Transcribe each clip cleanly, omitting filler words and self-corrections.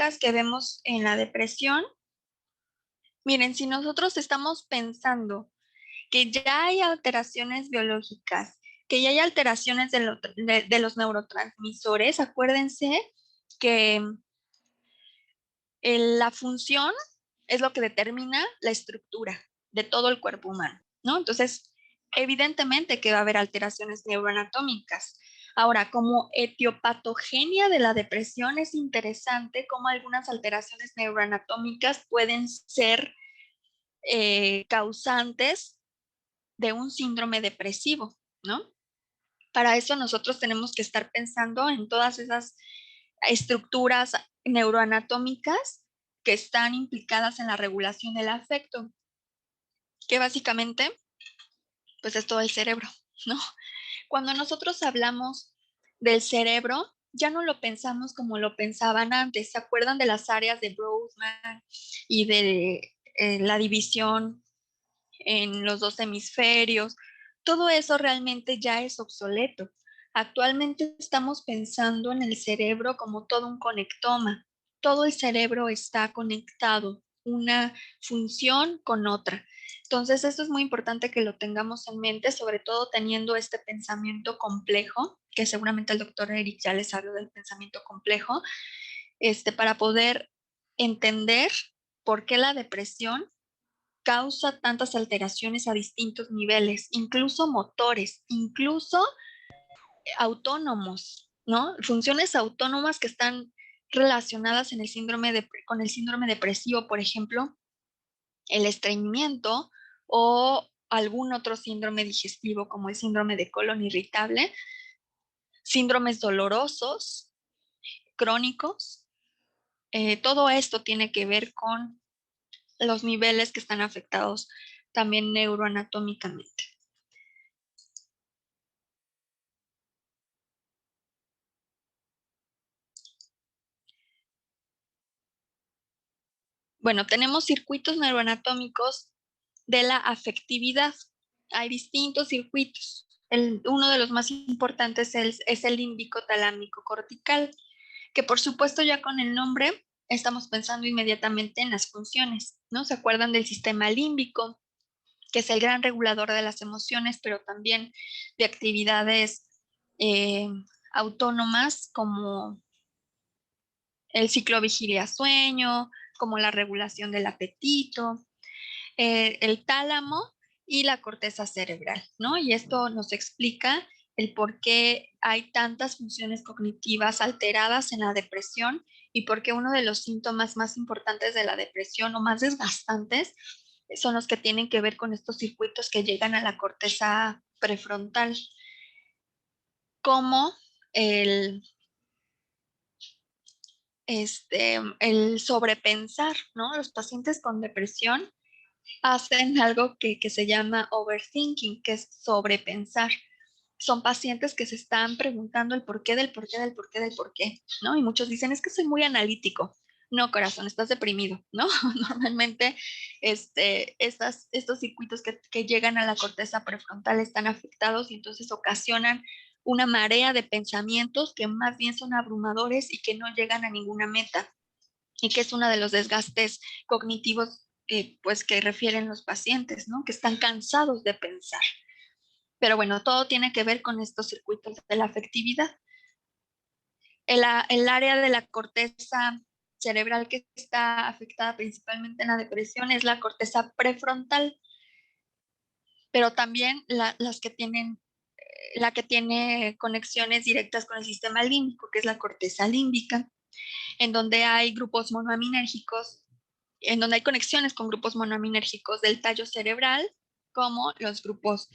neuroanatómicas que vemos en la depresión, miren, si nosotros estamos pensando que ya hay alteraciones biológicas, que ya hay alteraciones de los neurotransmisores, acuérdense que la función es lo que determina la estructura de todo el cuerpo humano, ¿no? Entonces, evidentemente que va a haber alteraciones neuroanatómicas. Ahora, como etiopatogenia de la depresión es interesante cómo algunas alteraciones neuroanatómicas pueden ser causantes de un síndrome depresivo, ¿no? Para eso nosotros tenemos que estar pensando en todas esas estructuras neuroanatómicas que están implicadas en la regulación del afecto, que básicamente pues es todo el cerebro, ¿no? Cuando nosotros hablamos del cerebro, ya no lo pensamos como lo pensaban antes. ¿Se acuerdan de las áreas de Brodmann y de la división en los dos hemisferios? Todo eso realmente ya es obsoleto. Actualmente estamos pensando en el cerebro como todo un conectoma. Todo el cerebro está conectado, una función con otra. Entonces, esto es muy importante que lo tengamos en mente, sobre todo teniendo este pensamiento complejo, que seguramente el doctor Eric ya les habló del pensamiento complejo, para poder entender por qué la depresión causa tantas alteraciones a distintos niveles, incluso motores, incluso autónomos, ¿no? Funciones autónomas que están relacionadas en el con el síndrome depresivo, por ejemplo, el estreñimiento o algún otro síndrome digestivo como el síndrome de colon irritable, síndromes dolorosos, crónicos. Todo esto tiene que ver con los niveles que están afectados también neuroanatómicamente. Bueno, tenemos circuitos neuroanatómicos de la afectividad. Hay distintos circuitos. Uno de los más importantes es el límbico talámico cortical, que por supuesto ya con el nombre estamos pensando inmediatamente en las funciones, ¿no? ¿Se acuerdan del sistema límbico, que es el gran regulador de las emociones, pero también de actividades eh, autónomas como el ciclo vigilia-sueño, como la regulación del apetito, el tálamo y la corteza cerebral, ¿no? Y esto nos explica el por qué hay tantas funciones cognitivas alteradas en la depresión y por qué uno de los síntomas más importantes de la depresión o más desgastantes son los que tienen que ver con estos circuitos que llegan a la corteza prefrontal, como el, el sobrepensar, ¿no? Los pacientes con depresión hacen algo que se llama overthinking, que es sobrepensar. Son pacientes que se están preguntando el porqué del porqué del porqué del porqué, ¿no? Y muchos dicen, es que soy muy analítico. No, corazón, estás deprimido, ¿no? Normalmente estos circuitos que llegan a la corteza prefrontal están afectados y entonces ocasionan una marea de pensamientos que más bien son abrumadores y que no llegan a ninguna meta y que es uno de los desgastes cognitivos pues que refieren los pacientes, ¿no? Que están cansados de pensar. Pero bueno, todo tiene que ver con estos circuitos de la afectividad. El área de la corteza cerebral que está afectada principalmente en la depresión es la corteza prefrontal, pero también la que tiene conexiones directas con el sistema límbico, que es la corteza límbica, en donde hay grupos monoaminérgicos, en donde hay conexiones con grupos monoaminérgicos del tallo cerebral, como los grupos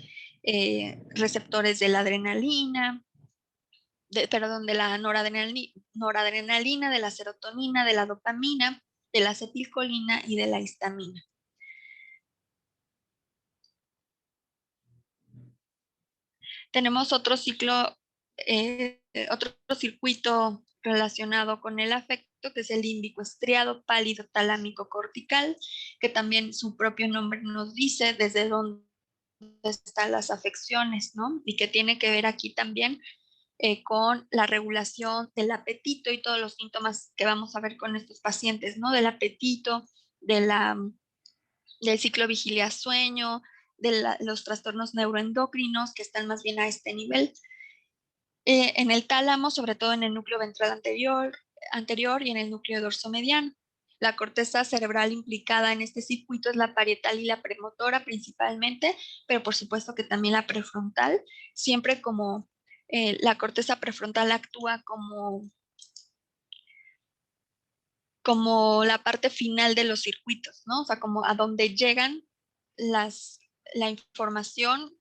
receptores de la adrenalina, de la noradrenalina, de la serotonina, de la dopamina, de la acetilcolina y de la histamina. Tenemos otro circuito relacionado con el afecto, que es el límbico estriado pálido talámico cortical, que también su propio nombre nos dice desde dónde están las afecciones, ¿no? Y que tiene que ver aquí también con la regulación del apetito y todos los síntomas que vamos a ver con estos pacientes, ¿no? Del apetito, del ciclo vigilia-sueño, los trastornos neuroendocrinos que están más bien a este nivel. En el tálamo, sobre todo en el núcleo ventral anterior y en el núcleo dorsomediano. La corteza cerebral implicada en este circuito es la parietal y la premotora principalmente, pero por supuesto que también la prefrontal, siempre como la corteza prefrontal actúa como la parte final de los circuitos, ¿no? O sea, como a donde llegan la información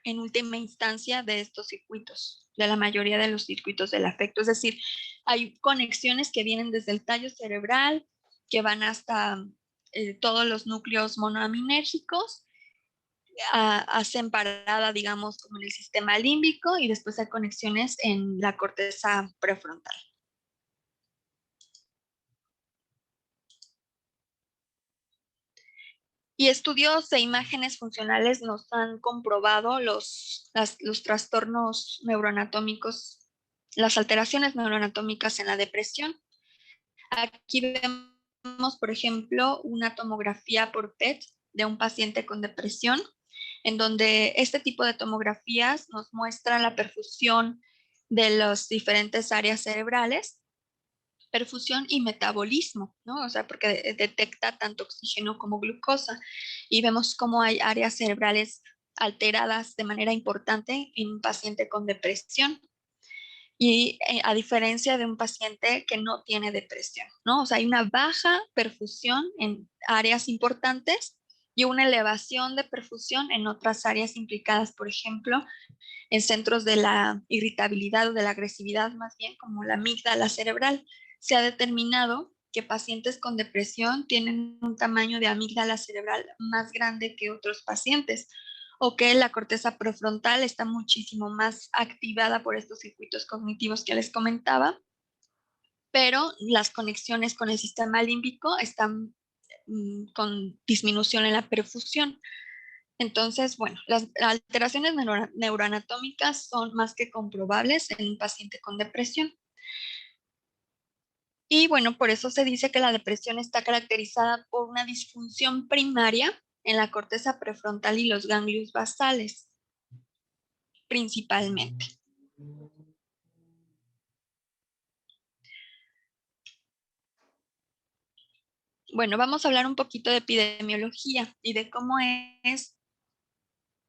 en última instancia de estos circuitos, de la mayoría de los circuitos del afecto. Es decir, hay conexiones que vienen desde el tallo cerebral, que van hasta todos los núcleos monoaminérgicos, hacen parada, digamos, como en el sistema límbico, y después hay conexiones en la corteza prefrontal. Y estudios de imágenes funcionales nos han comprobado los trastornos neuroanatómicos, las alteraciones neuroanatómicas en la depresión. Aquí vemos, por ejemplo, una tomografía por PET de un paciente con depresión, en donde este tipo de tomografías nos muestra la perfusión de las diferentes áreas cerebrales, perfusión y metabolismo, ¿no? O sea, porque detecta tanto oxígeno como glucosa, y vemos cómo hay áreas cerebrales alteradas de manera importante en un paciente con depresión, y a diferencia de un paciente que no tiene depresión, ¿no? O sea, hay una baja perfusión en áreas importantes y una elevación de perfusión en otras áreas implicadas, por ejemplo, en centros de la irritabilidad o de la agresividad, más bien como la amígdala cerebral. Se ha determinado que pacientes con depresión tienen un tamaño de amígdala cerebral más grande que otros pacientes, o que la corteza prefrontal está muchísimo más activada por estos circuitos cognitivos que les comentaba, pero las conexiones con el sistema límbico están con disminución en la perfusión. Entonces, bueno, las alteraciones neuroanatómicas son más que comprobables en un paciente con depresión. Y bueno, por eso se dice que la depresión está caracterizada por una disfunción primaria en la corteza prefrontal y los ganglios basales, principalmente. Bueno, vamos a hablar un poquito de epidemiología y de cómo es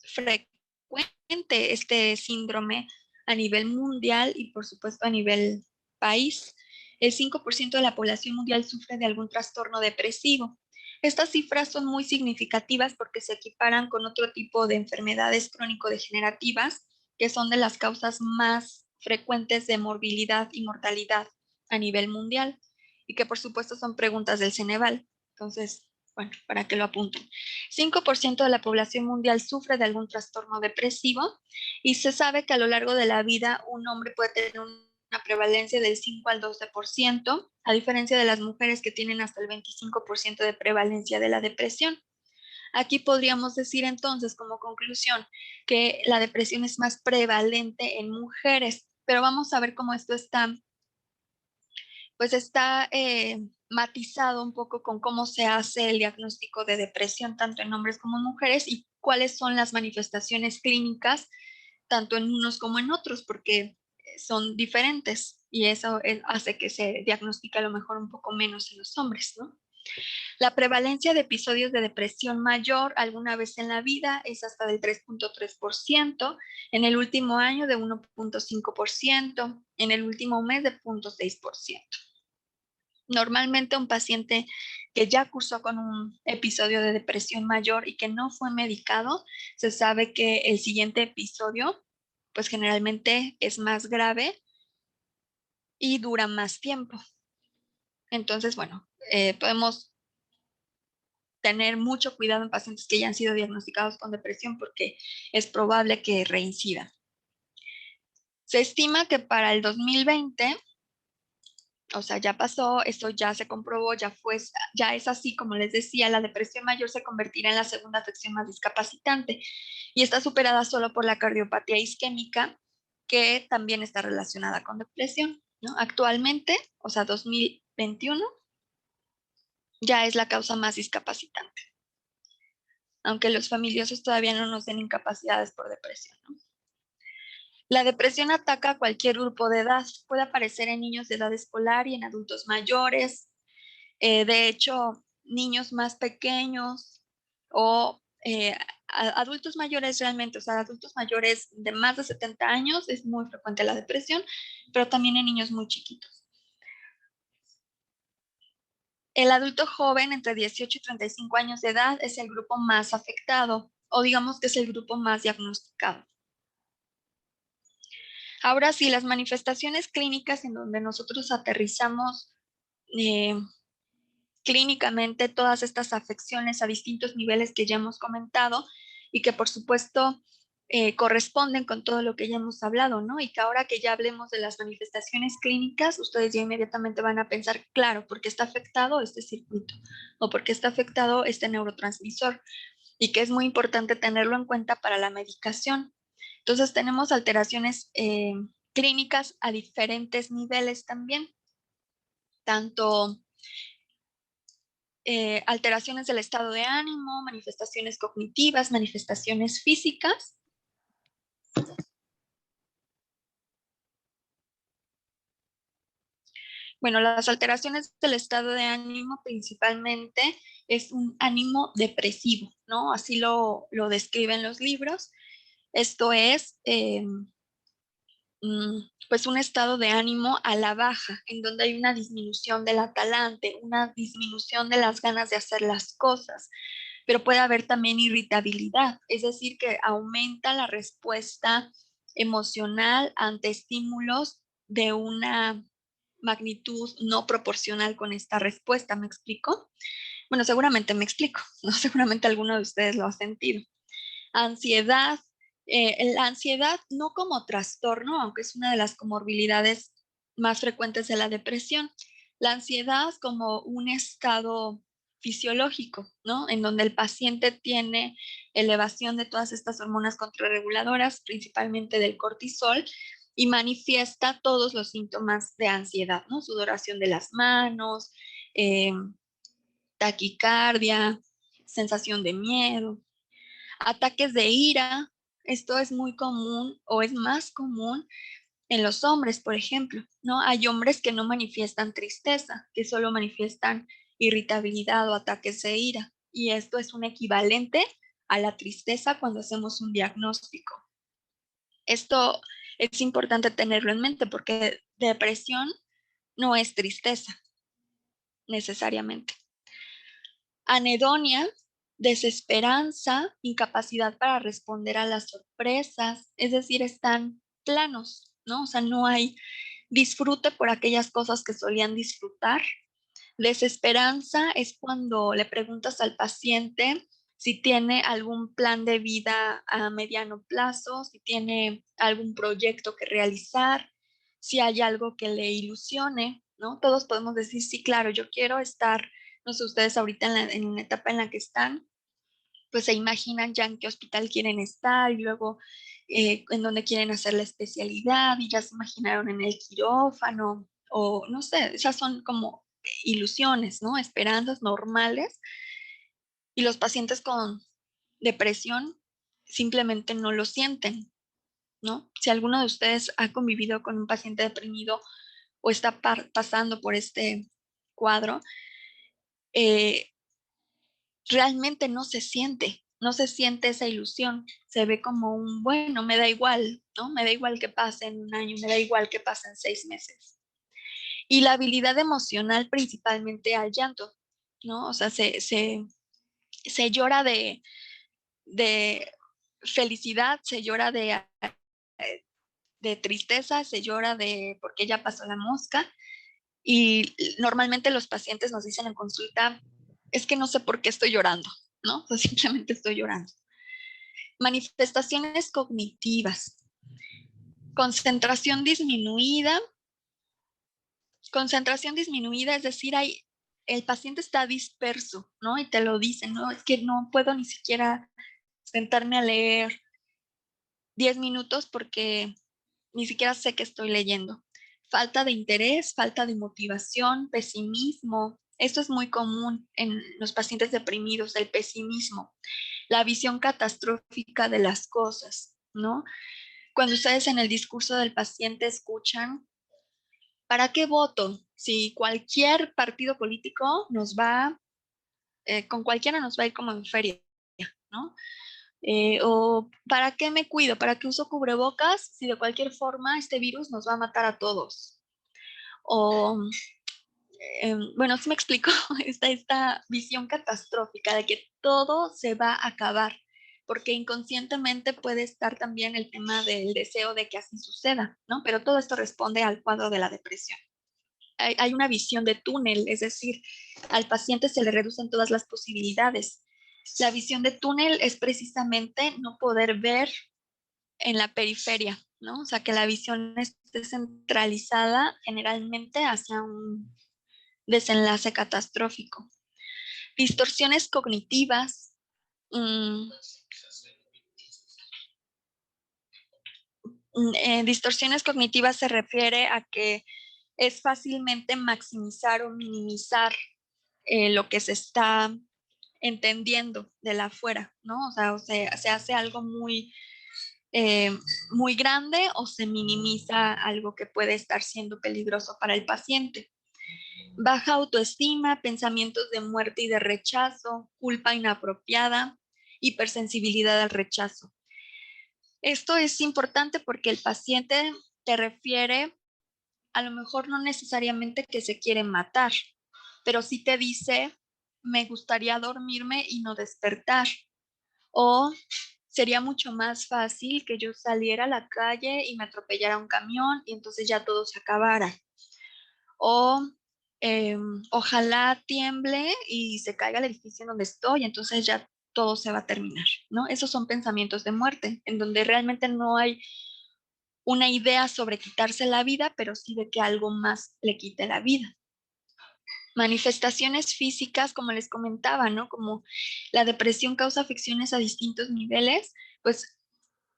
frecuente este síndrome a nivel mundial y por supuesto a nivel país. El 5% de la población mundial sufre de algún trastorno depresivo. Estas cifras son muy significativas porque se equiparan con otro tipo de enfermedades crónico-degenerativas, que son de las causas más frecuentes de morbilidad y mortalidad a nivel mundial, y que por supuesto son preguntas del Ceneval. Entonces, bueno, para que lo apunten. 5% de la población mundial sufre de algún trastorno depresivo, y se sabe que a lo largo de la vida un hombre puede tener una prevalencia del 5 al 12%, a diferencia de las mujeres que tienen hasta el 25% de prevalencia de la depresión. Aquí podríamos decir entonces como conclusión que la depresión es más prevalente en mujeres, pero vamos a ver cómo esto está matizado un poco con cómo se hace el diagnóstico de depresión tanto en hombres como en mujeres, y cuáles son las manifestaciones clínicas tanto en unos como en otros, porque son diferentes, y eso hace que se diagnostique a lo mejor un poco menos en los hombres, ¿no? La prevalencia de episodios de depresión mayor alguna vez en la vida es hasta del 3.3%, en el último año de 1.5%, en el último mes de 0.6%. Normalmente un paciente que ya cursó con un episodio de depresión mayor y que no fue medicado, se sabe que el siguiente episodio, pues generalmente es más grave y dura más tiempo. Entonces, bueno, podemos tener mucho cuidado en pacientes que ya han sido diagnosticados con depresión porque es probable que reincidan. Se estima que para el 2020, o sea, ya pasó, esto ya se comprobó, ya es así, como les decía, la depresión mayor se convertirá en la segunda afección más discapacitante y está superada solo por la cardiopatía isquémica, que también está relacionada con depresión, ¿no? Actualmente, o sea, 2021, ya es la causa más discapacitante, aunque los familiosos todavía no nos den incapacidades por depresión, ¿no? La depresión ataca a cualquier grupo de edad, puede aparecer en niños de edad escolar y en adultos mayores. De hecho, niños más pequeños o adultos mayores realmente, o sea, adultos mayores de más de 70 años es muy frecuente la depresión, pero también en niños muy chiquitos. El adulto joven entre 18 y 35 años de edad es el grupo más afectado, o digamos que es el grupo más diagnosticado. Ahora sí, las manifestaciones clínicas en donde nosotros aterrizamos clínicamente todas estas afecciones a distintos niveles que ya hemos comentado y que por supuesto corresponden con todo lo que ya hemos hablado, ¿no? Y que ahora que ya hablemos de las manifestaciones clínicas, ustedes ya inmediatamente van a pensar, claro, porque está afectado este circuito o porque está afectado este neurotransmisor y que es muy importante tenerlo en cuenta para la medicación. Entonces tenemos alteraciones clínicas a diferentes niveles también, tanto alteraciones del estado de ánimo, manifestaciones cognitivas, manifestaciones físicas. Bueno, las alteraciones del estado de ánimo principalmente es un ánimo depresivo, ¿no? Así lo describen los libros. Esto es pues un estado de ánimo a la baja, en donde hay una disminución del talante, una disminución de las ganas de hacer las cosas, pero puede haber también irritabilidad, es decir, que aumenta la respuesta emocional ante estímulos de una magnitud no proporcional con esta respuesta. ¿Me explico? Bueno, seguramente me explico, ¿no? Seguramente alguno de ustedes lo ha sentido. Ansiedad. La ansiedad no como trastorno, aunque es una de las comorbilidades más frecuentes de la depresión. La ansiedad como un estado fisiológico, ¿no? En donde el paciente tiene elevación de todas estas hormonas contrarreguladoras, principalmente del cortisol, y manifiesta todos los síntomas de ansiedad, ¿no? Sudoración de las manos, eh, taquicardia, sensación de miedo. Ataques de ira, esto es muy común o es más común en los hombres, por ejemplo, ¿no? Hay hombres que no manifiestan tristeza, que solo manifiestan irritabilidad o ataques de ira. Y esto es un equivalente a la tristeza cuando hacemos un diagnóstico. Esto es importante tenerlo en mente porque depresión no es tristeza necesariamente. Anedonia, desesperanza, incapacidad para responder a las sorpresas, es decir, están planos, ¿no? O sea, no hay disfrute por aquellas cosas que solían disfrutar. Desesperanza es cuando le preguntas al paciente si tiene algún plan de vida a mediano plazo, si tiene algún proyecto que realizar, si hay algo que le ilusione, ¿no? Todos podemos decir, sí, claro, yo quiero estar, no sé, ustedes ahorita en la etapa en la que están, pues se imaginan ya en qué hospital quieren estar y luego en dónde quieren hacer la especialidad y ya se imaginaron en el quirófano o no sé, esas son como ilusiones, ¿no? Esperanzas normales y los pacientes con depresión simplemente no lo sienten, ¿no? Si alguno de ustedes ha convivido con un paciente deprimido o está pasando por este cuadro, eh, realmente no se siente esa ilusión, se ve como un, bueno, me da igual, ¿no? Me da igual que pase en un año, me da igual que pase en 6 meses. Y la habilidad emocional principalmente al llanto, ¿no? O sea, se llora de felicidad, se llora de tristeza, se llora de porque ya pasó la mosca. Y normalmente los pacientes nos dicen en consulta, es que no sé por qué estoy llorando, ¿no? O sea, simplemente estoy llorando. Manifestaciones cognitivas. Concentración disminuida. Concentración disminuida, es decir, el paciente está disperso, ¿no? Y te lo dicen, ¿no? Es que no puedo ni siquiera sentarme a leer 10 minutos porque ni siquiera sé qué estoy leyendo. Falta de interés, falta de motivación, pesimismo. Esto es muy común en los pacientes deprimidos, el pesimismo, la visión catastrófica de las cosas, ¿no? Cuando ustedes en el discurso del paciente escuchan, ¿para qué voto? Si cualquier partido político nos va, con cualquiera nos va a ir como en feria, ¿no? O ¿para qué me cuido? ¿Para qué uso cubrebocas? Si de cualquier forma este virus nos va a matar a todos. O, bueno, sí me explico, esta visión catastrófica de que todo se va a acabar, porque inconscientemente puede estar también el tema del deseo de que así suceda, ¿no? Pero todo esto responde al cuadro de la depresión. Hay una visión de túnel, es decir, al paciente se le reducen todas las posibilidades. La visión de túnel es precisamente no poder ver en la periferia, ¿no? O sea, que la visión esté centralizada generalmente hacia un desenlace catastrófico. Distorsiones cognitivas. mmm, Distorsiones cognitivas se refiere a que es fácilmente maximizar o minimizar lo que se está entendiendo de la afuera, ¿no? O sea, se hace algo eh, muy grande o se minimiza algo que puede estar siendo peligroso para el paciente. Baja autoestima, pensamientos de muerte y de rechazo, culpa inapropiada, hipersensibilidad al rechazo. Esto es importante porque el paciente te refiere a lo mejor no necesariamente que se quiere matar, pero sí te dice, me gustaría dormirme y no despertar. O sería mucho más fácil que yo saliera a la calle y me atropellara un camión y entonces ya todo se acabara. O ojalá tiemble y se caiga el edificio en donde estoy, entonces ya todo se va a terminar, ¿no? Esos son pensamientos de muerte, en donde realmente no hay una idea sobre quitarse la vida, pero sí de que algo más le quite la vida. Manifestaciones físicas, como les comentaba, ¿no? Como la depresión causa afecciones a distintos niveles, pues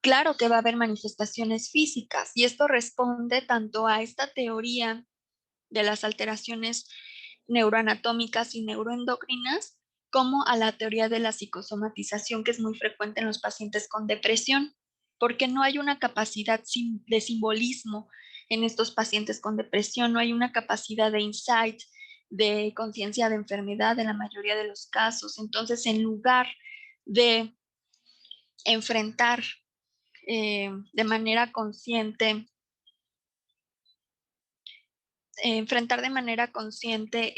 claro que va a haber manifestaciones físicas y esto responde tanto a esta teoría de las alteraciones neuroanatómicas y neuroendocrinas como a la teoría de la psicosomatización que es muy frecuente en los pacientes con depresión, porque no hay una capacidad de simbolismo en estos pacientes con depresión, no hay una capacidad de insight, de conciencia de enfermedad en la mayoría de los casos. Entonces, en lugar de enfrentar de manera consciente, enfrentar de manera consciente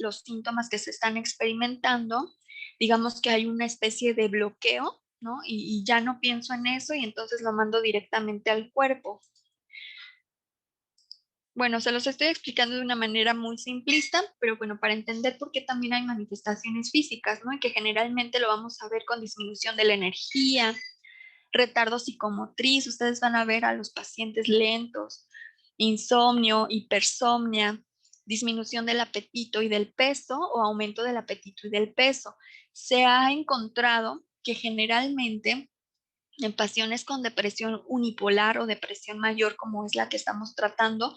los síntomas que se están experimentando, digamos que hay una especie de bloqueo, ¿no? Y ya no pienso en eso y entonces lo mando directamente al cuerpo. Bueno, se los estoy explicando de una manera muy simplista, pero bueno, para entender por qué también hay manifestaciones físicas, ¿no? Y que generalmente lo vamos a ver con disminución de la energía, retardo psicomotriz, ustedes van a ver a los pacientes lentos, insomnio, hipersomnia, disminución del apetito y del peso o aumento del apetito y del peso. Se ha encontrado que generalmente en pacientes con depresión unipolar o depresión mayor, como es la que estamos tratando,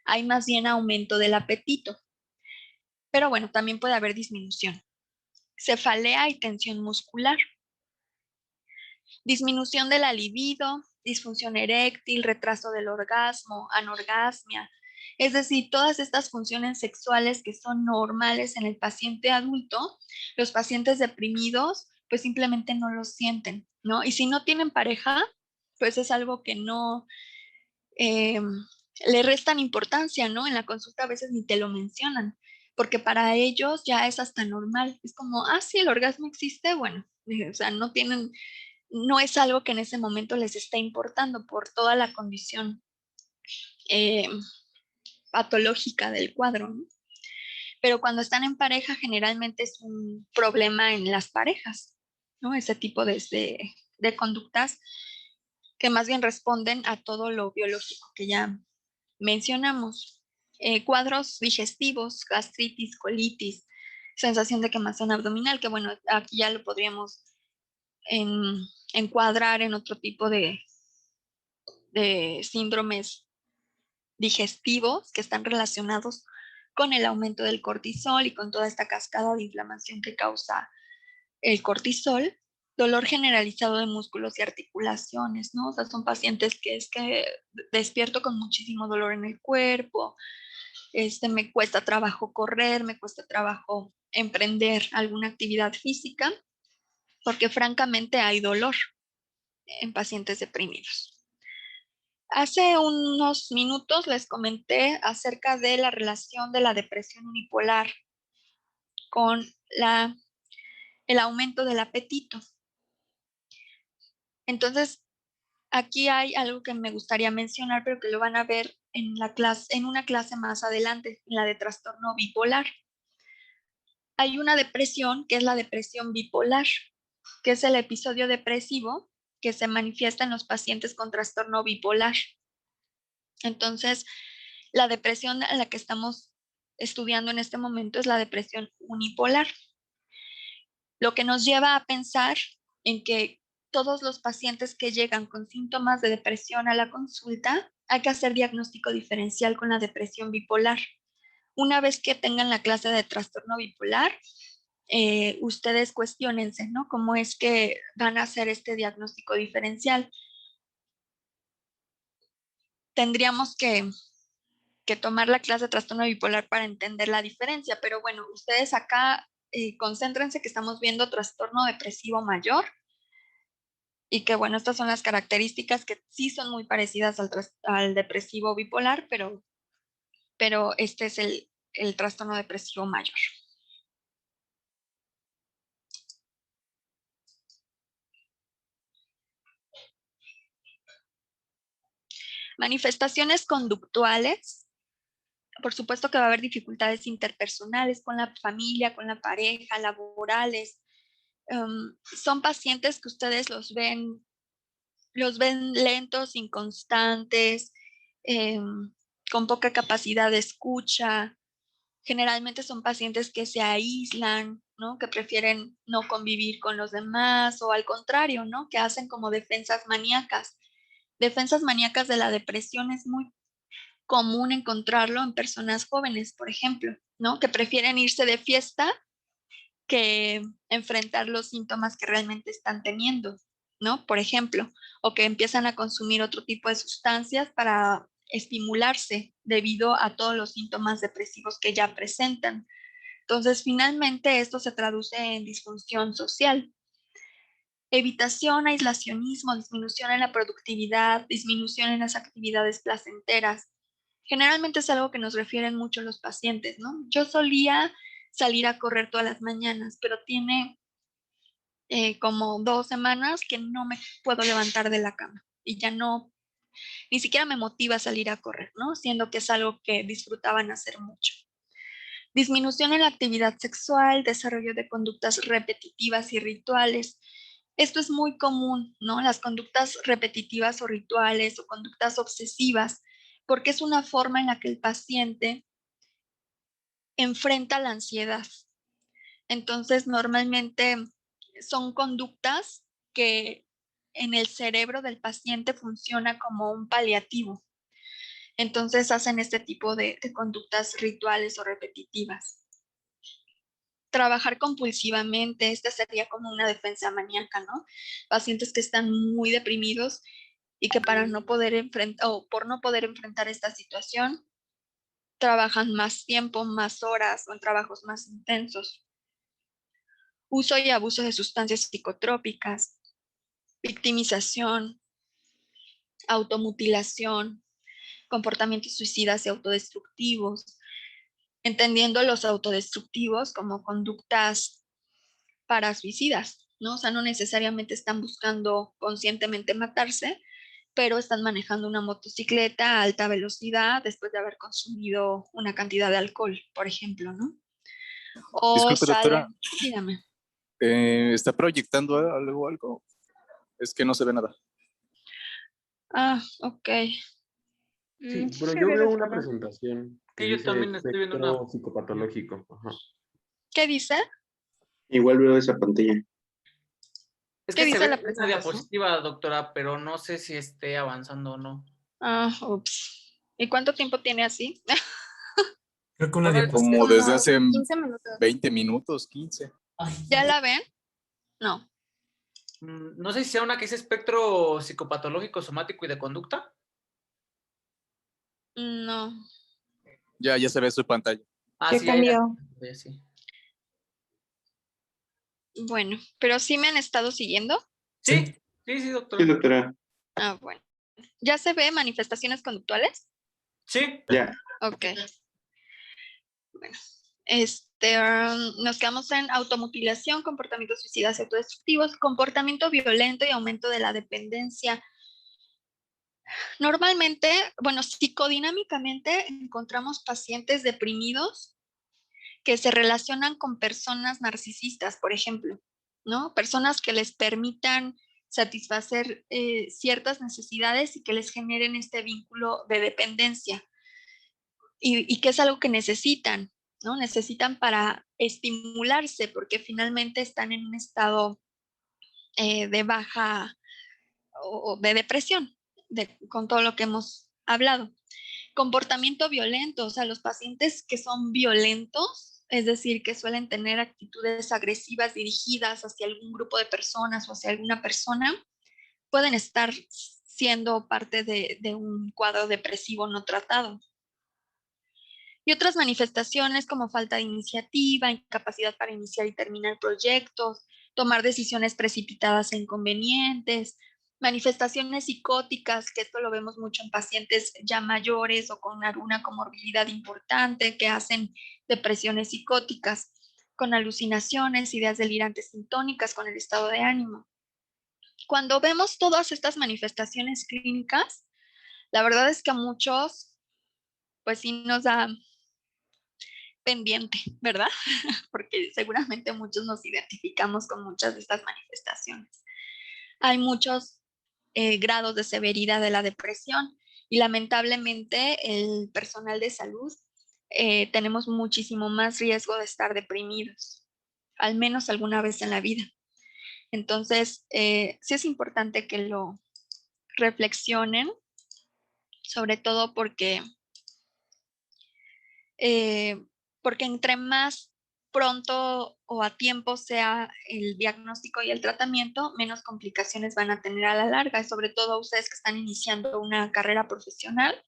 hay más bien aumento del apetito. Pero bueno, también puede haber disminución. Cefalea y tensión muscular. Disminución de la libido, disfunción eréctil, retraso del orgasmo, anorgasmia. Es decir, todas estas funciones sexuales que son normales en el paciente adulto, los pacientes deprimidos, pues simplemente no lo sienten, ¿no? Y si no tienen pareja, pues es algo que no eh, le restan importancia, ¿no? En la consulta a veces ni te lo mencionan, porque para ellos ya es hasta normal. Es como, ah, sí, el orgasmo existe, bueno, o sea, no es algo que en ese momento les esté importando por toda la condición eh, patológica del cuadro, ¿no? Pero cuando están en pareja generalmente es un problema en las parejas, ¿no? Ese tipo de conductas que más bien responden a todo lo biológico que ya mencionamos. Cuadros digestivos, gastritis, colitis, sensación de quemazón abdominal, que bueno, aquí ya lo podríamos encuadrar en otro tipo de síndromes digestivos que están relacionados con el aumento del cortisol y con toda esta cascada de inflamación que causa el cortisol, dolor generalizado de músculos y articulaciones, ¿no? O sea, son pacientes que es que despierto con muchísimo dolor en el cuerpo, me cuesta trabajo correr, me cuesta trabajo emprender alguna actividad física, porque francamente hay dolor en pacientes deprimidos. Hace unos minutos les comenté acerca de la relación de la depresión unipolar con el aumento del apetito. Entonces, aquí hay algo que me gustaría mencionar, pero que lo van a ver en una clase más adelante, en la de trastorno bipolar. Hay una depresión que es la depresión bipolar, que es el episodio depresivo que se manifiesta en los pacientes con trastorno bipolar. Entonces, la depresión a la que estamos estudiando en este momento es la depresión unipolar, lo que nos lleva a pensar en que todos los pacientes que llegan con síntomas de depresión a la consulta, hay que hacer diagnóstico diferencial con la depresión bipolar. Una vez que tengan la clase de trastorno bipolar, ustedes cuestiónense, ¿no? ¿Cómo es que van a hacer este diagnóstico diferencial? Tendríamos que tomar la clase de trastorno bipolar para entender la diferencia, pero bueno, ustedes acá concéntrense que estamos viendo trastorno depresivo mayor y que bueno, estas son las características que sí son muy parecidas al depresivo bipolar, pero este es el trastorno depresivo mayor. Manifestaciones conductuales. Por supuesto que va a haber dificultades interpersonales con la familia, con la pareja, laborales. Son pacientes que ustedes los ven lentos, inconstantes, con poca capacidad de escucha. Generalmente son pacientes que se aíslan, ¿no? Que prefieren no convivir con los demás o al contrario, ¿no? Que hacen como defensas maníacas. Defensas maníacas de la depresión es muy común encontrarlo en personas jóvenes, por ejemplo, ¿no? Que prefieren irse de fiesta que enfrentar los síntomas que realmente están teniendo, ¿no? Por ejemplo, o que empiezan a consumir otro tipo de sustancias para estimularse debido a todos los síntomas depresivos que ya presentan. Entonces, finalmente, esto se traduce en disfunción social. Evitación, aislacionismo, disminución en la productividad, disminución en las actividades placenteras. Generalmente es algo que nos refieren mucho los pacientes, ¿no? Yo solía salir a correr todas las mañanas, pero tiene como 2 semanas que no me puedo levantar de la cama y ya no, ni siquiera me motiva a salir a correr, ¿no? Siendo que es algo que disfrutaban hacer mucho. Disminución en la actividad sexual, desarrollo de conductas repetitivas y rituales. Esto es muy común, ¿no? Las conductas repetitivas o rituales o conductas obsesivas, porque es una forma en la que el paciente enfrenta la ansiedad. Entonces, normalmente son conductas que en el cerebro del paciente funciona como un paliativo. Entonces hacen este tipo de conductas rituales o repetitivas. Trabajar compulsivamente, esta sería como una defensa maníaca, ¿no? Pacientes que están muy deprimidos y que para no poder enfrentar o por no poder enfrentar esta situación, trabajan más tiempo, más horas o en trabajos más intensos. Uso y abuso de sustancias psicotrópicas, victimización, automutilación, comportamientos suicidas y autodestructivos, entendiendo los autodestructivos como conductas para suicidas, ¿no? O sea, no necesariamente están buscando conscientemente matarse, pero están manejando una motocicleta a alta velocidad después de haber consumido una cantidad de alcohol, por ejemplo, ¿no? O Disculpe, doctora, salen, dígame. ¿está proyectando algo? Es que no se ve nada. Ah, ok. Sí, Sí pero se yo ve veo una reflejado. presentación que Sí, yo dice también estoy viendo una. espectro psicopatológico. Ajá. ¿Qué dice? Igual veo esa pantalla. Es ¿Qué que se dice ve la una presentación? diapositiva, doctora, pero no sé si esté avanzando o no. Ups. ¿Y cuánto tiempo tiene así? Creo que una Como diapositiva. Como desde hace 15 minutos. 20 minutos, 15. ¿Ya la ven? No. No sé si sea una que dice espectro psicopatológico, somático y de conducta. No. Ya se ve su pantalla. Ah, ¿Qué sí, cambió? sí. Bueno, pero sí me han estado siguiendo. Sí, doctora. Sí, doctora. Bueno. ¿Ya se ve manifestaciones conductuales? Sí. Ya. Ok. Bueno, nos quedamos en automutilación, comportamientos suicidas y autodestructivos, comportamiento violento y aumento de la dependencia. Normalmente, bueno, psicodinámicamente encontramos pacientes deprimidos que se relacionan con personas narcisistas, por ejemplo, ¿no? Personas que les permitan satisfacer ciertas necesidades y que les generen este vínculo de dependencia y que es algo que necesitan, ¿no? Necesitan para estimularse porque finalmente están en un estado de baja o de depresión, con todo lo que hemos hablado. Comportamiento violento, o sea, los pacientes que son violentos, es decir, que suelen tener actitudes agresivas dirigidas hacia algún grupo de personas o hacia alguna persona, pueden estar siendo parte de un cuadro depresivo no tratado. Y otras manifestaciones como falta de iniciativa, incapacidad para iniciar y terminar proyectos, tomar decisiones precipitadas e inconvenientes, manifestaciones psicóticas, que esto lo vemos mucho en pacientes ya mayores o con alguna comorbilidad importante que hacen depresiones psicóticas, con alucinaciones, ideas delirantes sintónicas con el estado de ánimo. Cuando vemos todas estas manifestaciones clínicas, la verdad es que a muchos, pues sí nos da pendiente, ¿verdad? Porque seguramente muchos nos identificamos con muchas de estas manifestaciones. Hay muchos grados de severidad de la depresión y lamentablemente el personal de salud tenemos muchísimo más riesgo de estar deprimidos, al menos alguna vez en la vida. Entonces, sí es importante que lo reflexionen, sobre todo porque entre más pronto o a tiempo sea el diagnóstico y el tratamiento, menos complicaciones van a tener a la larga, y sobre todo ustedes que están iniciando una carrera profesional,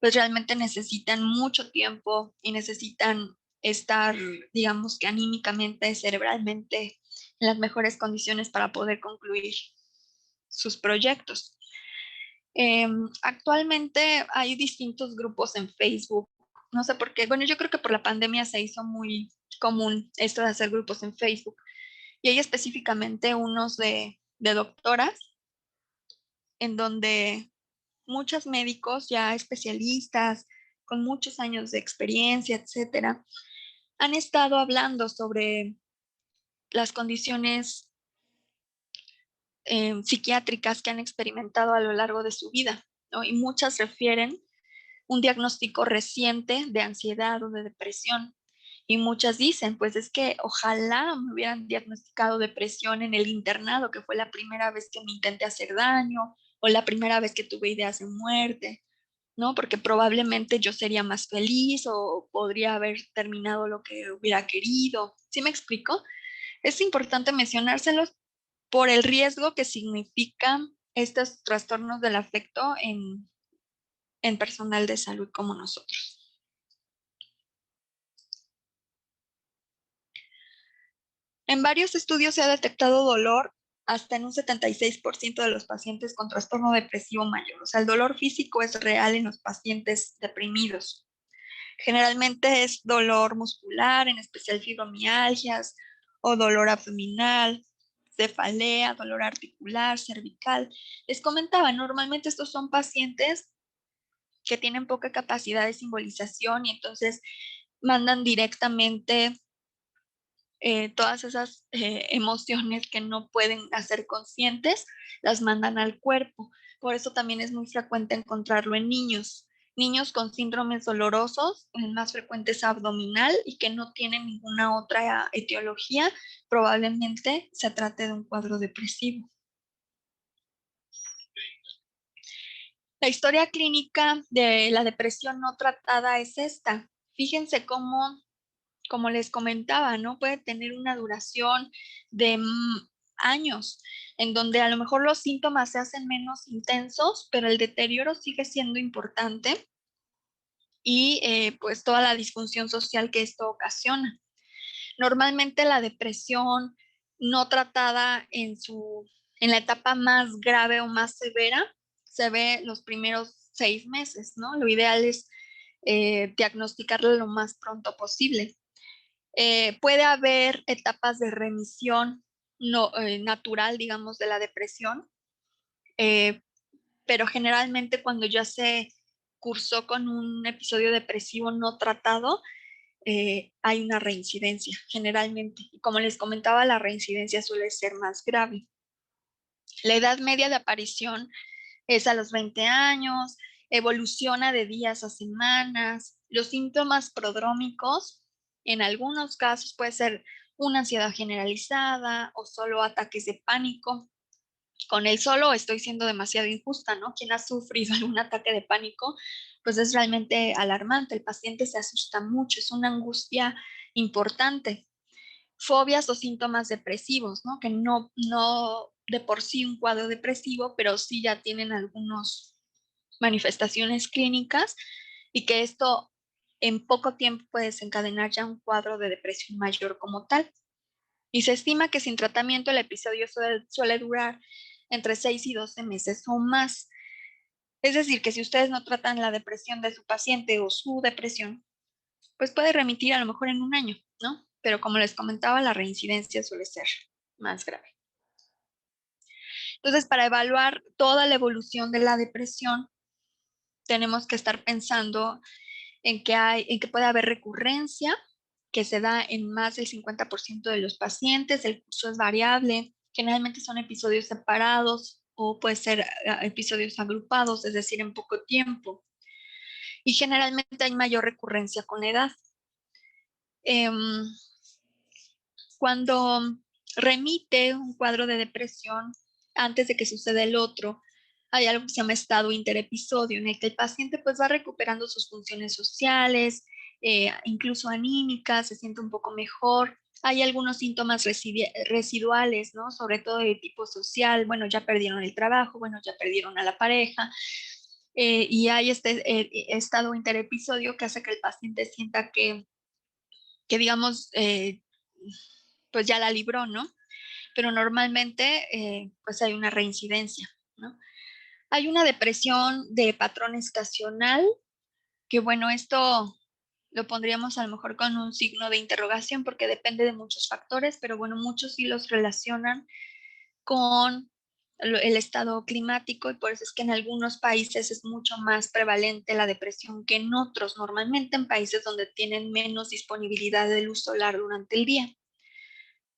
pues realmente necesitan mucho tiempo y necesitan estar, digamos que anímicamente, cerebralmente, en las mejores condiciones para poder concluir sus proyectos. Actualmente hay distintos grupos en Facebook. No sé por qué. Bueno, yo creo que por la pandemia se hizo muy común esto de hacer grupos en Facebook. Y hay específicamente unos de doctoras, en donde muchos médicos ya especialistas, con muchos años de experiencia, etcétera, han estado hablando sobre las condiciones psiquiátricas que han experimentado a lo largo de su vida, ¿no? Y muchas refieren un diagnóstico reciente de ansiedad o de depresión. Y muchas dicen, pues es que ojalá me hubieran diagnosticado depresión en el internado, que fue la primera vez que me intenté hacer daño o la primera vez que tuve ideas de muerte, ¿no? Porque probablemente yo sería más feliz o podría haber terminado lo que hubiera querido. ¿Sí me explico? Es importante mencionárselos por el riesgo que significan estos trastornos del afecto en personal de salud como nosotros. En varios estudios se ha detectado dolor hasta en un 76% de los pacientes con trastorno depresivo mayor. O sea, el dolor físico es real en los pacientes deprimidos. Generalmente es dolor muscular, en especial fibromialgias o dolor abdominal, cefalea, dolor articular, cervical. Les comentaba, normalmente estos son pacientes que tienen poca capacidad de simbolización y entonces mandan directamente todas esas emociones que no pueden hacer conscientes, las mandan al cuerpo. Por eso también es muy frecuente encontrarlo en niños Niños con síndromes dolorosos, el más frecuente es abdominal y que no tienen ninguna otra etiología, probablemente se trate de un cuadro depresivo. La historia clínica de la depresión no tratada es esta. Fíjense cómo, como les comentaba, ¿no? Puede tener una duración de años, en donde a lo mejor los síntomas se hacen menos intensos, pero el deterioro sigue siendo importante y pues toda la disfunción social que esto ocasiona. Normalmente la depresión no tratada en la etapa más grave o más severa se ve los primeros 6 meses, ¿no? Lo ideal es diagnosticarlo lo más pronto posible. Puede haber etapas de remisión natural, digamos, de la depresión, pero generalmente cuando ya se cursó con un episodio depresivo no tratado, hay una reincidencia generalmente. Y como les comentaba, la reincidencia suele ser más grave. La edad media de aparición es a los 20 años, evoluciona de días a semanas. Los síntomas prodrómicos, en algunos casos puede ser una ansiedad generalizada o solo ataques de pánico. Con el solo estoy siendo demasiado injusta, ¿no? Quien ha sufrido algún ataque de pánico, pues es realmente alarmante. El paciente se asusta mucho, es una angustia importante. Fobias o síntomas depresivos, ¿no? Que no de por sí un cuadro depresivo, pero sí ya tienen algunas manifestaciones clínicas y que esto en poco tiempo puede desencadenar ya un cuadro de depresión mayor como tal. Y se estima que sin tratamiento el episodio suele durar entre 6 y 12 meses o más. Es decir, que si ustedes no tratan la depresión de su paciente o su depresión, pues puede remitir a lo mejor en un año, ¿no? Pero como les comentaba, la reincidencia suele ser más grave. Entonces, para evaluar toda la evolución de la depresión, tenemos que estar pensando en que puede haber recurrencia, que se da en más del 50% de los pacientes, el curso es variable, generalmente son episodios separados o puede ser episodios agrupados, es decir, en poco tiempo. Y generalmente hay mayor recurrencia con edad. Cuando remite un cuadro de depresión antes de que suceda el otro, hay algo que se llama estado interepisodio, en el que el paciente pues va recuperando sus funciones sociales, incluso anímicas, se siente un poco mejor. Hay algunos síntomas residuales, ¿no? Sobre todo de tipo social, bueno, ya perdieron el trabajo, bueno, ya perdieron a la pareja, y hay este estado interepisodio que hace que el paciente sienta que digamos, pues ya la libró, ¿no? Pero normalmente pues hay una reincidencia, ¿no? Hay una depresión de patrón estacional, que bueno, esto lo pondríamos a lo mejor con un signo de interrogación porque depende de muchos factores, pero bueno, muchos sí los relacionan con el estado climático y por eso es que en algunos países es mucho más prevalente la depresión que en otros, normalmente en países donde tienen menos disponibilidad de luz solar durante el día.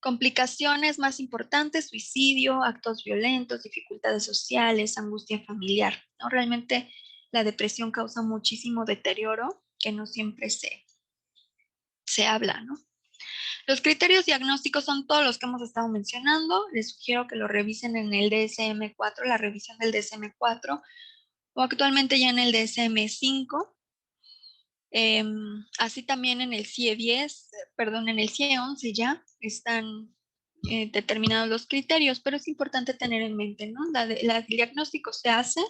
Complicaciones más importantes, suicidio, actos violentos, dificultades sociales, angustia familiar, ¿no? Realmente la depresión causa muchísimo deterioro que no siempre se habla, ¿no? Los criterios diagnósticos son todos los que hemos estado mencionando. Les sugiero que lo revisen en el DSM-4, la revisión del DSM-4, o actualmente ya en el DSM-5. Así también en el CIE-10, perdón, en el CIE-11 ya están determinados los criterios, pero es importante tener en mente, ¿no? El diagnóstico se hace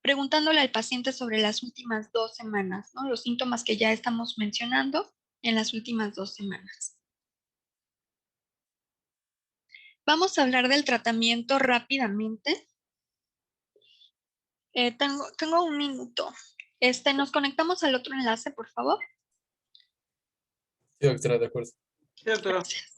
preguntándole al paciente sobre las últimas 2 semanas, ¿no? Los síntomas que ya estamos mencionando en las últimas 2 semanas. Vamos a hablar del tratamiento rápidamente. Tengo un minuto. Nos conectamos al otro enlace, por favor. Sí, doctora, de acuerdo. Sí, doctora. Gracias.